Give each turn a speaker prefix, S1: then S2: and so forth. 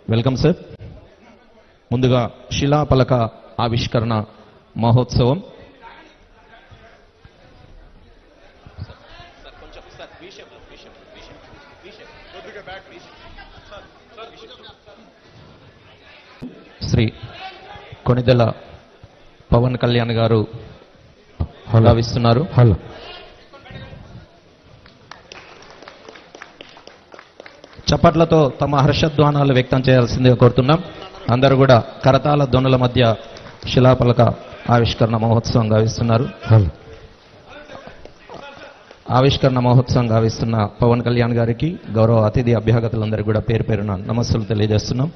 S1: Welcome sir. ముందుగా శిలాఫలక ఆవిష్కరణ మహోత్సవం. శ్రీ కొణిదెల పవన్ కళ్యాణ్ గారు భావిస్తున్నారు. చప్పట్లతో తమ హర్షధ్వానాలు వ్యక్తం చేయాల్సిందిగా కోరుతున్నాం. అందరూ కూడా కరతాళ ధ్వనుల మధ్య శిలాఫలక ఆవిష్కరణ మహోత్సవం గావిస్తున్నారు. ఆవిష్కరణ మహోత్సవం గావిస్తున్న పవన్ కళ్యాణ్ గారికి, గౌరవ అతిథి అభ్యాగతులందరికీ కూడా పేరు పేరున నమస్సులు తెలియజేస్తున్నాం.